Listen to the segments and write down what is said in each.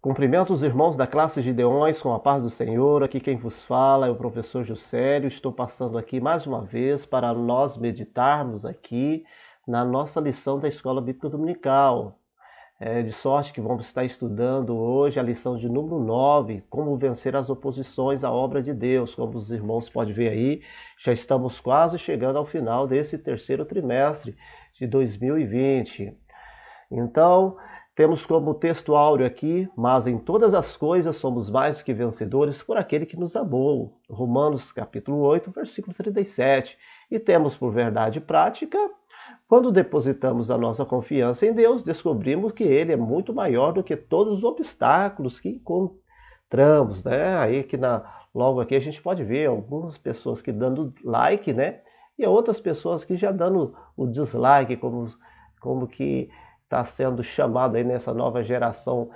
Cumprimento os irmãos da classe Gideões com a paz do Senhor. Aqui quem vos fala é o professor Juscelio. Estou passando aqui mais uma vez para nós meditarmos aqui na nossa lição da Escola Bíblica Dominical. De sorte que vamos estar estudando hoje a lição de número 9, como vencer as oposições à obra de Deus. Como os irmãos podem ver aí, já estamos quase chegando ao final desse terceiro trimestre de 2020. Então, temos como texto áureo aqui, mas em todas as coisas somos mais que vencedores por aquele que nos amou. Romanos capítulo 8, versículo 37. E temos por verdade prática, quando depositamos a nossa confiança em Deus, descobrimos que Ele é muito maior do que todos os obstáculos que encontramos, né? Aí que logo aqui a gente pode ver algumas pessoas que dando like, né? E outras pessoas que já dando o dislike, como que está sendo chamado aí nessa nova geração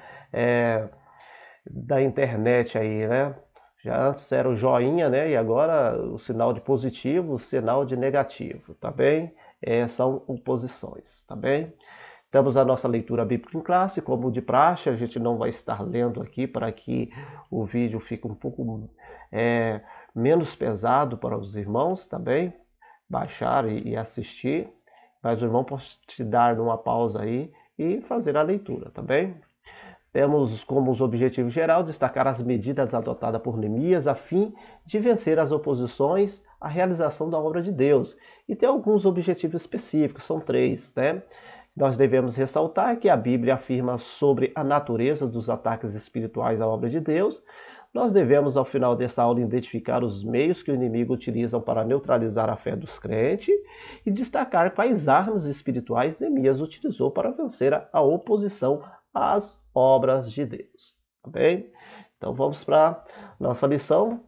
da internet aí, né? Já antes era o joinha, né? E agora o sinal de positivo, o sinal de negativo, tá bem? São oposições, tá bem? Temos a nossa leitura bíblica em classe, como de praxe, a gente não vai estar lendo aqui para que o vídeo fique um pouco menos pesado para os irmãos, tá bem? Baixar e assistir. Mas o irmão pode te dar uma pausa aí e fazer a leitura, tá bem? Temos como os objetivos gerais destacar as medidas adotadas por Neemias a fim de vencer as oposições à realização da obra de Deus. E tem alguns objetivos específicos, são 3, né? Nós devemos ressaltar que a Bíblia afirma sobre a natureza dos ataques espirituais à obra de Deus. Nós devemos, ao final dessa aula, identificar os meios que o inimigo utiliza para neutralizar a fé dos crentes e destacar quais armas espirituais Neemias utilizou para vencer a oposição às obras de Deus. Tá bem? Então vamos para nossa lição.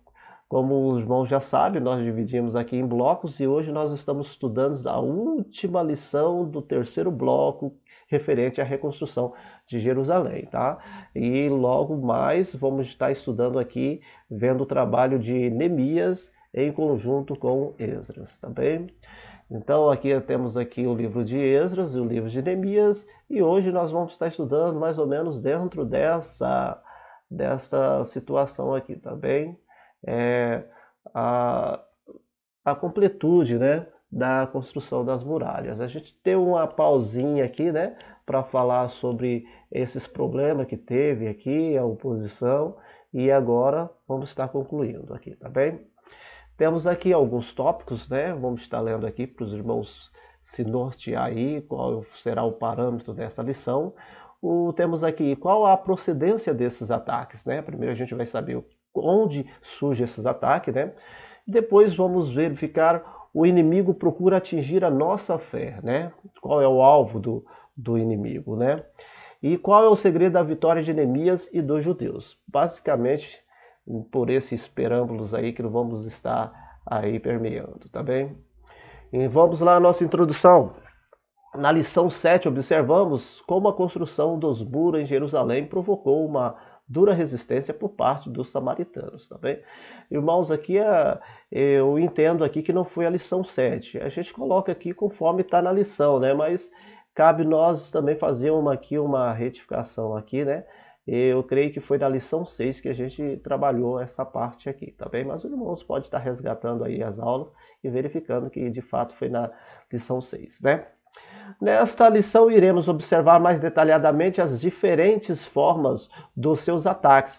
Como os irmãos já sabem, nós dividimos aqui em blocos e hoje nós estamos estudando a última lição do terceiro bloco referente à reconstrução de Jerusalém, tá? E logo mais vamos estar estudando aqui, vendo o trabalho de Neemias em conjunto com Esdras, tá bem? Então aqui temos aqui o livro de Esdras e o livro de Neemias e hoje nós vamos estar estudando mais ou menos dentro desta situação aqui, tá bem? A completude, né, da construção das muralhas. A gente tem uma pausinha aqui, né, para falar sobre esses problemas que teve aqui, a oposição, e agora vamos estar concluindo aqui, tá bem? Temos aqui alguns tópicos, né, vamos estar lendo aqui para os irmãos se nortear aí, qual será o parâmetro dessa lição. Temos aqui qual a procedência desses ataques, né? Primeiro a gente vai saber onde surgem esses ataques, né? Depois vamos verificar o inimigo procura atingir a nossa fé, né? Qual é o alvo do inimigo, né? E qual é o segredo da vitória de Neemias e dos judeus? Basicamente, por esses preâmbulos aí que vamos estar aí permeando, tá bem? E vamos lá à nossa introdução. Na lição 7, observamos como a construção dos muros em Jerusalém provocou uma dura resistência por parte dos samaritanos, tá bem? Irmãos, aqui eu entendo aqui que não foi a lição 7. A gente coloca aqui conforme está na lição, né? Mas cabe nós também fazer uma retificação aqui, né? Eu creio que foi na lição 6 que a gente trabalhou essa parte aqui, tá bem? Mas os irmãos podem estar resgatando aí as aulas e verificando que de fato foi na lição 6, né? Nesta lição iremos observar mais detalhadamente as diferentes formas dos seus ataques,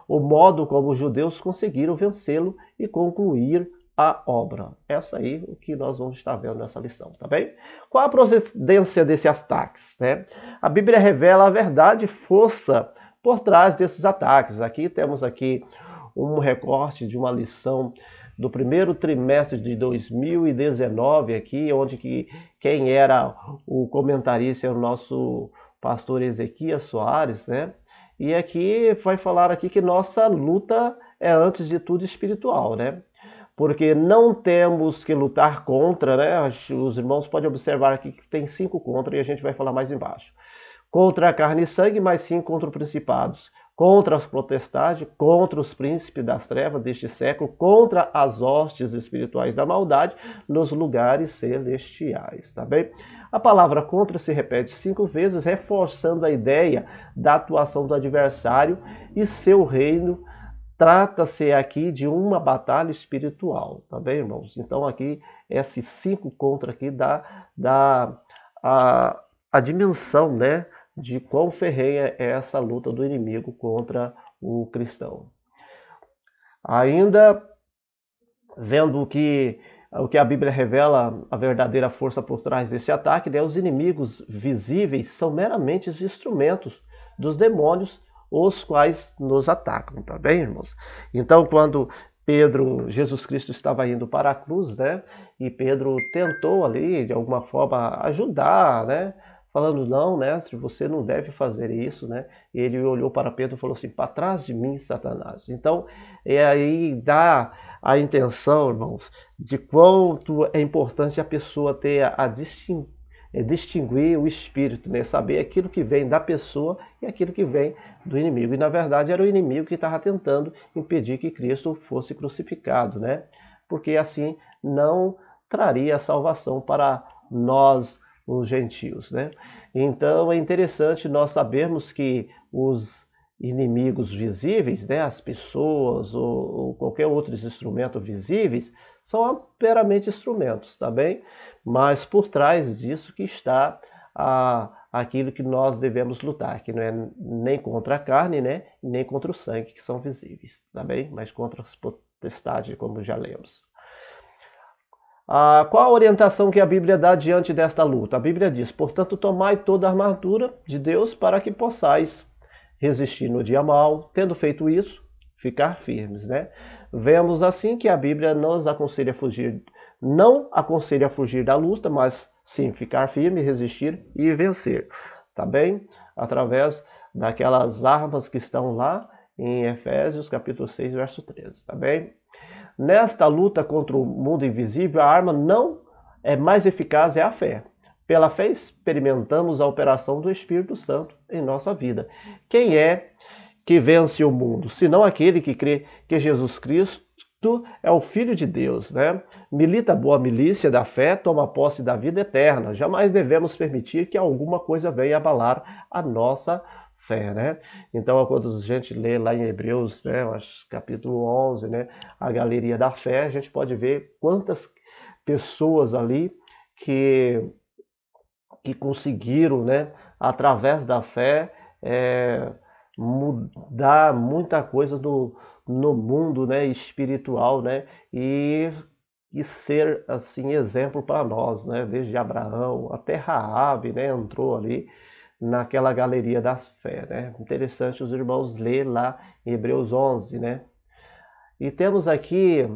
o modo como os judeus conseguiram vencê-lo e concluir a obra. Essa aí é o que nós vamos estar vendo nessa lição, tá bem? Qual a procedência desses ataques, né? A Bíblia revela a verdade e força por trás desses ataques. Aqui temos aqui um recorte de uma lição do primeiro trimestre de 2019 aqui, onde quem era o comentarista é o nosso pastor Ezequias Soares, né? E aqui vai falar aqui que nossa luta é antes de tudo espiritual, né? Porque não temos que lutar contra, né? Os irmãos podem observar aqui que tem 5 contra e a gente vai falar mais embaixo. Contra a carne e sangue, mas sim contra os principados, contra as potestades, contra os príncipes das trevas deste século, contra as hostes espirituais da maldade nos lugares celestiais, tá bem? A palavra contra se repete 5 vezes, reforçando a ideia da atuação do adversário e seu reino. Trata-se aqui de uma batalha espiritual, tá bem, irmãos? Então aqui, esses 5 contra aqui dá a dimensão, né, de quão ferrenha é essa luta do inimigo contra o cristão. Ainda vendo o que a Bíblia revela, a verdadeira força por trás desse ataque, né, os inimigos visíveis são meramente os instrumentos dos demônios, os quais nos atacam, tá bem, irmãos? Então, quando Jesus Cristo estava indo para a cruz, né, e Pedro tentou ali, de alguma forma, ajudar, né, falando, não, mestre, você não deve fazer isso, né? E ele olhou para Pedro e falou assim, para trás de mim, Satanás. Então, aí dá a intenção, irmãos, de quanto é importante a pessoa ter distinguir o espírito, né? Saber aquilo que vem da pessoa e aquilo que vem do inimigo. E na verdade era o inimigo que estava tentando impedir que Cristo fosse crucificado, né? Porque assim não traria salvação para nós, os gentios, né? Então é interessante nós sabermos que os inimigos visíveis, né, as pessoas ou qualquer outros instrumentos visíveis, são meramente instrumentos, tá bem? Mas por trás disso que está aquilo que nós devemos lutar, que não é nem contra a carne, né, nem contra o sangue, que são visíveis, tá bem? Mas contra as potestades, como já lemos. Qual a orientação que a Bíblia dá diante desta luta? A Bíblia diz, portanto, tomai toda a armadura de Deus para que possais resistir no dia mal, tendo feito isso, ficar firmes, né? Vemos assim que a Bíblia nos aconselha a fugir, não aconselha a fugir da luta, mas sim ficar firme, resistir e vencer, tá bem? Através daquelas armas que estão lá em Efésios capítulo 6, verso 13, tá bem? Nesta luta contra o mundo invisível, a arma não é mais eficaz, é a fé. Pela fé experimentamos a operação do Espírito Santo em nossa vida. Quem é que vence o mundo? Senão aquele que crê que Jesus Cristo é o Filho de Deus, né? Milita a boa milícia da fé, toma posse da vida eterna. Jamais devemos permitir que alguma coisa venha abalar a nossa fé, né? Então, quando a gente lê lá em Hebreus, né, capítulo 11, né, a galeria da fé, a gente pode ver quantas pessoas ali que conseguiram, né, através da fé, mudar muita coisa no mundo, né, espiritual, né, e ser assim exemplo para nós, né, desde Abraão até Raabe, né, entrou ali naquela galeria das fé, né? Interessante os irmãos ler lá em Hebreus 11, né? E temos aqui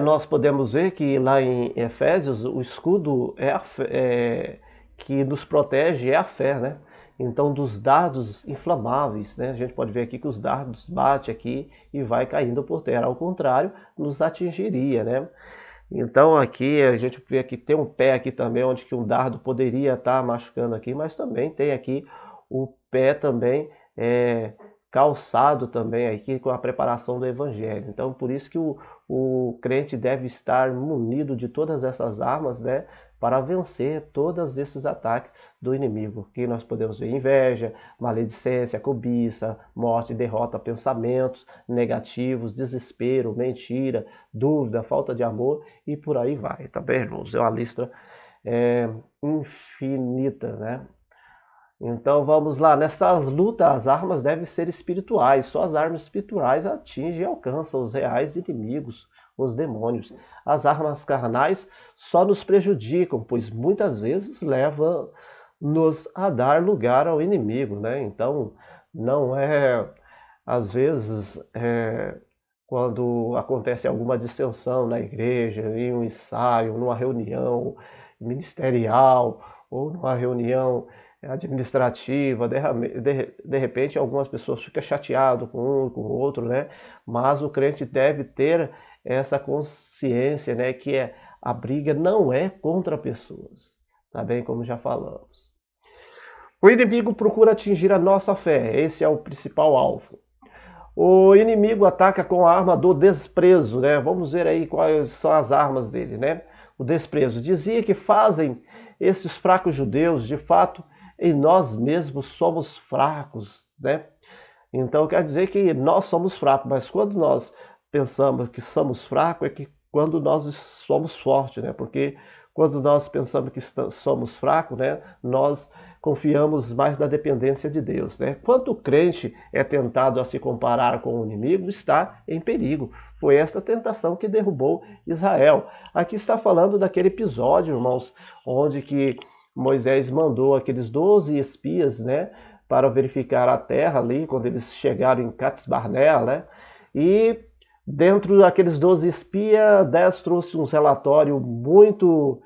nós podemos ver que lá em Efésios o escudo que nos protege é a fé, né? Então dos dardos inflamáveis, né? A gente pode ver aqui que os dardos bate aqui e vai caindo por terra, ao contrário, nos atingiria, né? Então aqui a gente vê que tem um pé aqui também, onde que um dardo poderia estar machucando aqui, mas também tem aqui o pé também calçado também aqui com a preparação do evangelho. Então por isso que o crente deve estar munido de todas essas armas, né, para vencer todos esses ataques do inimigo, que nós podemos ver inveja, maledicência, cobiça, morte, derrota, pensamentos negativos, desespero, mentira, dúvida, falta de amor e por aí vai, tá bem, irmãos? É uma lista infinita, né? Então vamos lá, nessas lutas as armas devem ser espirituais, só as armas espirituais atingem e alcançam os reais inimigos, os demônios. As armas carnais só nos prejudicam, pois muitas vezes levam-nos a dar lugar ao inimigo, né? Então não às vezes, quando acontece alguma dissensão na igreja, em um ensaio, numa reunião ministerial ou numa reunião administrativa, de repente algumas pessoas ficam chateadas com um, com o outro, né? Mas o crente deve ter essa consciência, né, que a briga não é contra pessoas, tá bem? Como já falamos. O inimigo procura atingir a nossa fé, esse é o principal alvo. O inimigo ataca com a arma do desprezo, né? Vamos ver aí quais são as armas dele, né? O desprezo. Dizia que fazem esses fracos judeus, de fato, em nós mesmos somos fracos, né? Então quer dizer que nós somos fracos, mas quando nós pensamos que somos fracos é que quando nós somos fortes, né? Porque quando nós pensamos que somos fracos, né? Nós confiamos mais na dependência de Deus, né? Quando o crente é tentado a se comparar com o inimigo, está em perigo. Foi esta tentação que derrubou Israel. Aqui está falando daquele episódio, irmãos, onde que Moisés mandou aqueles 12 espias, né? Para verificar a terra ali, quando eles chegaram em Cades Barnea, né? E dentro daqueles 12 espias, 10 trouxe um relatório muito,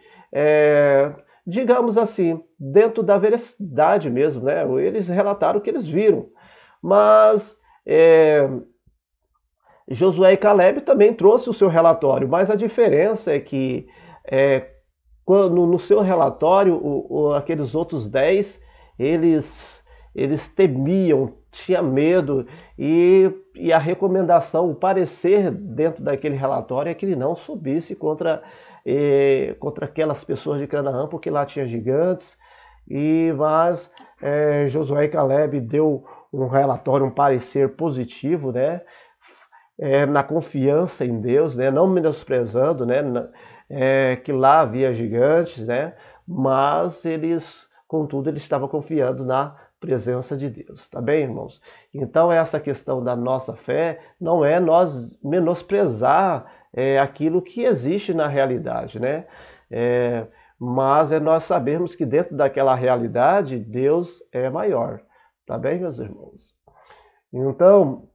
digamos assim, dentro da veracidade mesmo, né? Eles relataram o que eles viram. Mas Josué e Caleb também trouxe o seu relatório, mas a diferença é que quando, no seu relatório, aqueles outros 10, eles temiam, tinham medo, e a recomendação, o parecer dentro daquele relatório é que ele não subisse contra aquelas pessoas de Canaã, porque lá tinha gigantes, mas Josué e Caleb deu um relatório, um parecer positivo, né? Na confiança em Deus, né? Não menosprezando, né? Que lá havia gigantes, né? Mas eles, contudo, eles estavam confiando na presença de Deus, tá bem, irmãos? Então essa questão da nossa fé não é nós menosprezar aquilo que existe na realidade, né? Mas é nós sabermos que dentro daquela realidade Deus é maior, tá bem, meus irmãos? Então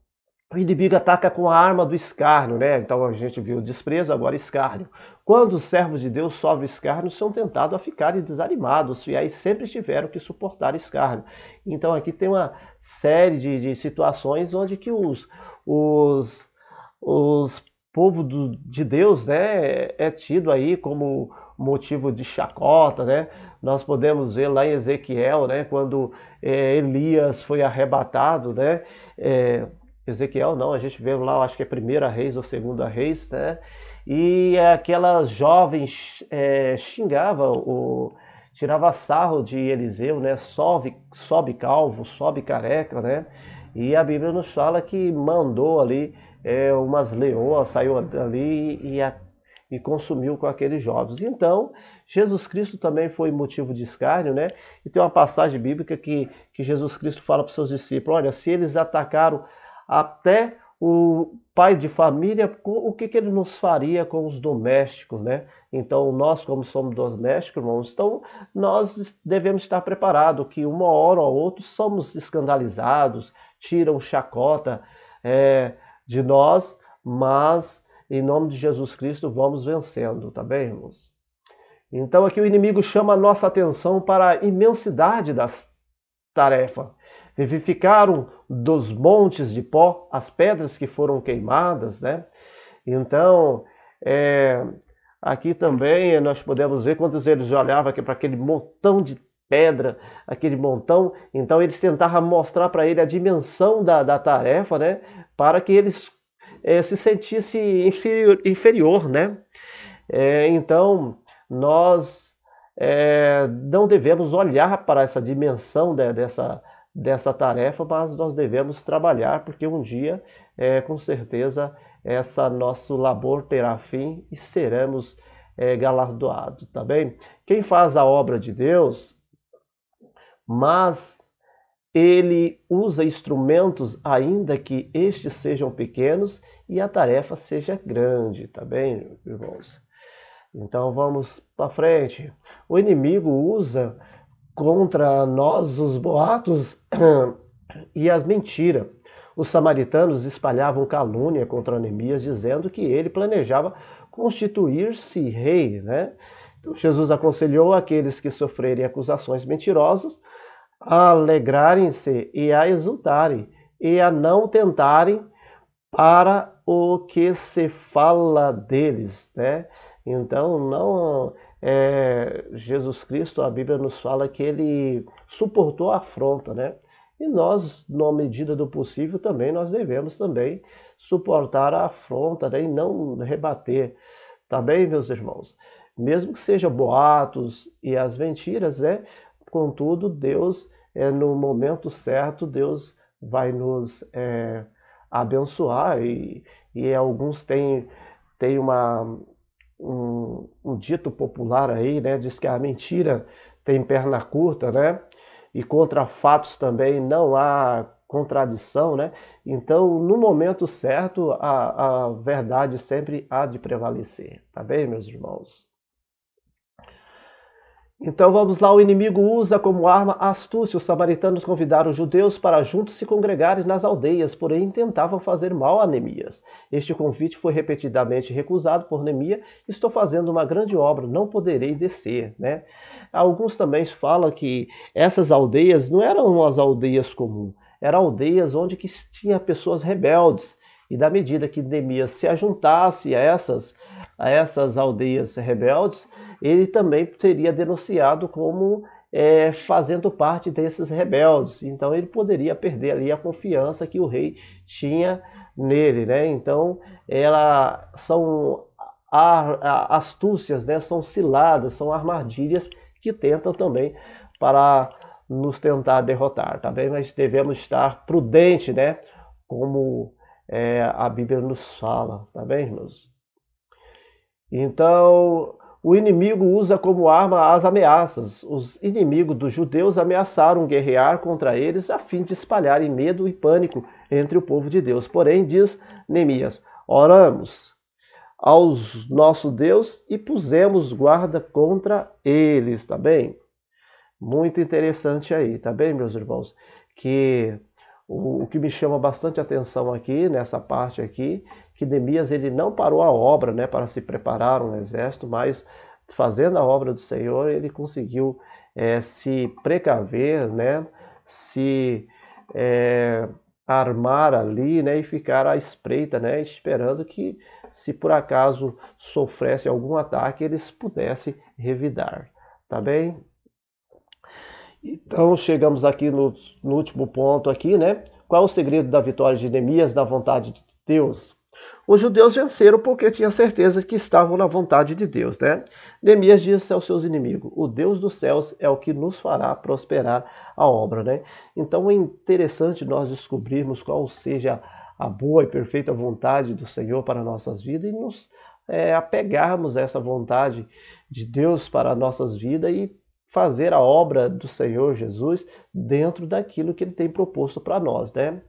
o inimigo ataca com a arma do escárnio, né? Então a gente viu desprezo, agora escárnio. Quando os servos de Deus sofrem escárnio, são tentados a ficarem desanimados. Os fiéis sempre tiveram que suportar escárnio. Então aqui tem uma série de situações onde que os povo de Deus, né, é tido aí como motivo de chacota, né? Nós podemos ver lá em Ezequiel, né, quando Elias foi arrebatado, né? Ezequiel não, a gente vê lá, acho que é 1ª Reis ou 2ª Reis, né? E aquelas jovens xingavam, tirava sarro de Eliseu, né? Sobe calvo, sobe careca, né? E a Bíblia nos fala que mandou ali umas leoas, saiu ali e consumiu com aqueles jovens. Então, Jesus Cristo também foi motivo de escárnio, né? E tem uma passagem bíblica que Jesus Cristo fala para os seus discípulos, olha, se eles atacaram até o pai de família, o que ele nos faria com os domésticos, né? Então, nós, como somos domésticos, irmãos, então nós devemos estar preparados, que uma hora ou outra somos escandalizados, tiram chacota de nós, mas em nome de Jesus Cristo vamos vencendo, tá bem, irmãos? Então aqui o inimigo chama a nossa atenção para a imensidade das tarefas. Vivificaram dos montes de pó as pedras que foram queimadas, né? Então, aqui também nós podemos ver quando eles olhavam para aquele montão de pedra, aquele montão, então eles tentavam mostrar para ele a dimensão da tarefa, né? Para que eles se sentissem inferior, né? Então, nós não devemos olhar para essa dimensão dessa tarefa, mas nós devemos trabalhar, porque um dia, com certeza, nosso labor terá fim e seremos galardoados, tá bem? Quem faz a obra de Deus, mas ele usa instrumentos ainda que estes sejam pequenos e a tarefa seja grande, tá bem, irmãos? Então vamos para frente. O inimigo usa contra nós os boatos e as mentiras. Os samaritanos espalhavam calúnia contra Neemias, dizendo que ele planejava constituir-se rei, né? Então, Jesus aconselhou aqueles que sofrerem acusações mentirosas a alegrarem-se e a exultarem, e a não tentarem para o que se fala deles, né? Então, não Jesus Cristo, a Bíblia nos fala que ele suportou a afronta, né? E nós, na medida do possível, também nós devemos também suportar a afronta, né? E não rebater, tá bem, meus irmãos? Mesmo que seja boatos e as mentiras, né? Contudo, Deus, no momento certo, Deus vai nos abençoar e alguns têm um dito popular aí, né? Diz que a mentira tem perna curta, né? E contra fatos também não há contradição, né? Então, no momento certo, a verdade sempre há de prevalecer, tá bem, meus irmãos? Então vamos lá, o inimigo usa como arma a astúcia. Os samaritanos convidaram os judeus para juntos se congregarem nas aldeias, porém tentavam fazer mal a Neemias. Este convite foi repetidamente recusado por Neemias. Estou fazendo uma grande obra, não poderei descer, né? Alguns também falam que essas aldeias não eram as aldeias comuns, eram aldeias onde que tinha pessoas rebeldes. E da medida que Neemias se ajuntasse a essas aldeias rebeldes, ele também teria denunciado como fazendo parte desses rebeldes. Então ele poderia perder ali a confiança que o rei tinha nele, né? Então são astúcias, né? São ciladas, são armadilhas que tentam também para nos tentar derrotar, tá bem? Mas devemos estar prudentes, né? Como a Bíblia nos fala, tá bem, irmãos? Então, o inimigo usa como arma as ameaças. Os inimigos dos judeus ameaçaram guerrear contra eles a fim de espalharem medo e pânico entre o povo de Deus. Porém, diz Neemias, oramos ao nosso Deus e pusemos guarda contra eles, tá bem? Muito interessante aí, tá bem, meus irmãos? Que o que me chama bastante atenção aqui, nessa parte aqui, que Neemias ele não parou a obra, né, para se preparar um exército, mas fazendo a obra do Senhor, ele conseguiu se precaver, né, se armar ali, né, e ficar à espreita, né, esperando que, se por acaso sofresse algum ataque, eles pudessem revidar, tá bem? Então chegamos aqui no último ponto aqui, né? Qual é o segredo da vitória de Neemias na vontade de Deus? Os judeus venceram porque tinham certeza que estavam na vontade de Deus, né? Neemias disse aos seus inimigos, o Deus dos céus é o que nos fará prosperar a obra, né? Então é interessante nós descobrirmos qual seja a boa e perfeita vontade do Senhor para nossas vidas e nos apegarmos a essa vontade de Deus para nossas vidas e fazer a obra do Senhor Jesus dentro daquilo que ele tem proposto para nós, né?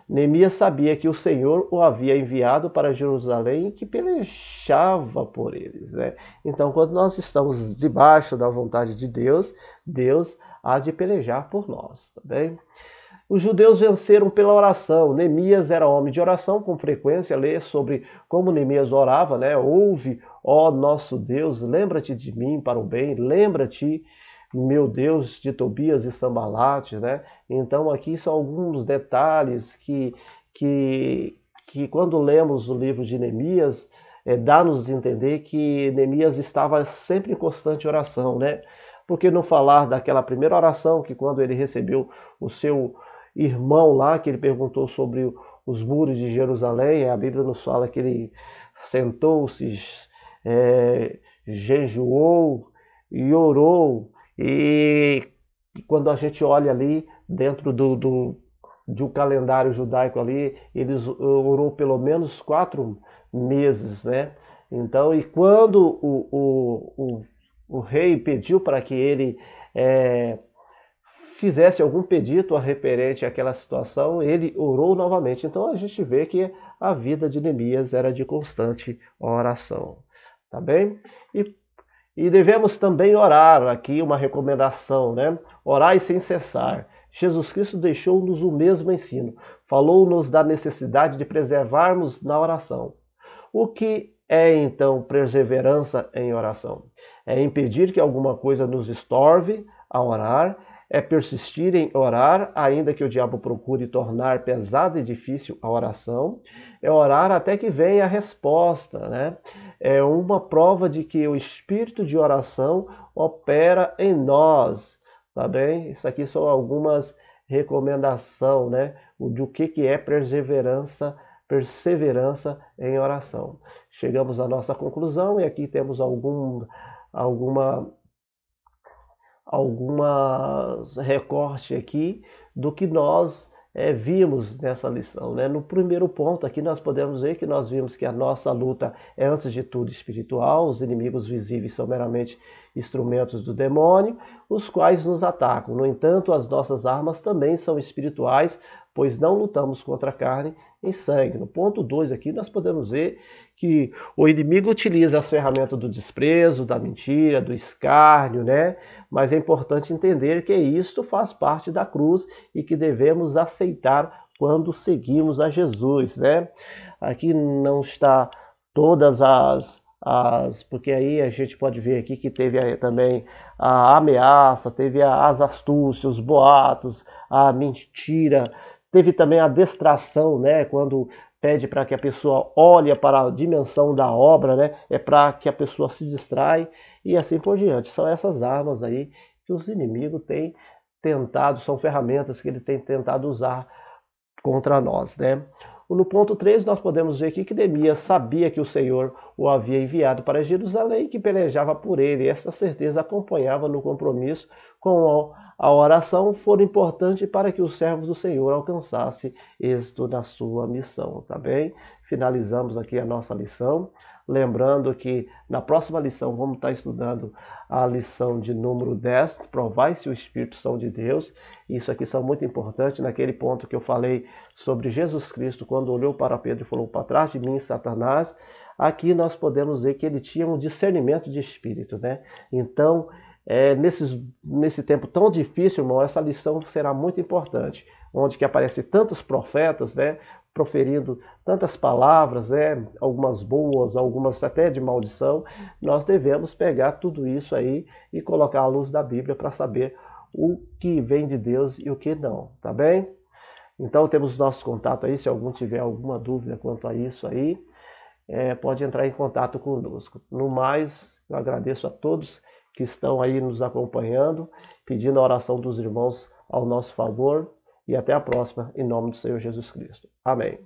Neemias sabia que o Senhor o havia enviado para Jerusalém e que pelejava por eles, né? Então, quando nós estamos debaixo da vontade de Deus, Deus há de pelejar por nós, tá bem? Os judeus venceram pela oração. Neemias era homem de oração, com frequência lê sobre como Neemias orava, né? Ouve, ó nosso Deus, lembra-te de mim para o bem, lembra-te, meu Deus, de Tobias e Sambalate, né? Então aqui são alguns detalhes que quando lemos o livro de Neemias, dá-nos a entender que Neemias estava sempre em constante oração, né? Por que não falar daquela primeira oração, que quando ele recebeu o seu irmão lá, que ele perguntou sobre os muros de Jerusalém, a Bíblia nos fala que ele sentou-se, jejuou e orou, e quando a gente olha ali dentro de um calendário judaico ali, eles orou pelo menos 4 meses, né? Então, e quando o rei pediu para que ele fizesse algum pedido referente àquela situação, ele orou novamente. Então a gente vê que a vida de Neemias era de constante oração, tá bem? E devemos também orar, aqui uma recomendação, né? Orai sem cessar. Jesus Cristo deixou-nos o mesmo ensino. Falou-nos da necessidade de preservarmos na oração. O que é, então, perseverança em oração? É impedir que alguma coisa nos estorve a orar, é persistir em orar, ainda que o diabo procure tornar pesada e difícil a oração. É orar até que venha a resposta, né? É uma prova de que o espírito de oração opera em nós, tá bem? Isso aqui são algumas recomendações, né? Do que é perseverança em oração. Chegamos à nossa conclusão e aqui temos algumas recorte aqui do que nós vimos nessa lição, né? No primeiro ponto aqui nós podemos ver que nós vimos que a nossa luta é antes de tudo espiritual, os inimigos visíveis são meramente instrumentos do demônio, os quais nos atacam. No entanto, as nossas armas também são espirituais, pois não lutamos contra a carne e sangue. No ponto 2 aqui nós podemos ver que o inimigo utiliza as ferramentas do desprezo, da mentira, do escárnio, né? Mas é importante entender que isto faz parte da cruz e que devemos aceitar quando seguimos a Jesus, né? Aqui não está todas porque aí a gente pode ver aqui que teve também a ameaça, teve as astúcias, os boatos, a mentira, teve também a distração, né? Quando pede para que a pessoa olhe para a dimensão da obra, né? É para que a pessoa se distrai e assim por diante. São essas armas aí que os inimigos têm tentado, são ferramentas que ele tem tentado usar contra nós, né? No ponto 3, nós podemos ver aqui que Neemias sabia que o Senhor o havia enviado para Jerusalém e que pelejava por ele. E essa certeza acompanhava no compromisso com a oração, for importante para que os servos do Senhor alcançassem êxito na sua missão, tá bem? Finalizamos aqui a nossa lição. Lembrando que na próxima lição vamos estar estudando a lição de número 10, provai se o Espírito são de Deus. Isso aqui são muito importantes, naquele ponto que eu falei sobre Jesus Cristo, quando olhou para Pedro e falou, para trás de mim, Satanás. Aqui nós podemos ver que ele tinha um discernimento de espírito, né? Então, nesse tempo tão difícil, irmão, essa lição será muito importante, onde que aparecem tantos profetas, né? Proferindo tantas palavras, né? Algumas boas, algumas até de maldição. Nós devemos pegar tudo isso aí e colocar à luz da Bíblia para saber o que vem de Deus e o que não, tá bem? Então temos nosso contato aí, se algum tiver alguma dúvida quanto a isso aí, pode entrar em contato conosco. No mais, eu agradeço a todos que estão aí nos acompanhando, pedindo a oração dos irmãos ao nosso favor, e até a próxima, em nome do Senhor Jesus Cristo. Amém.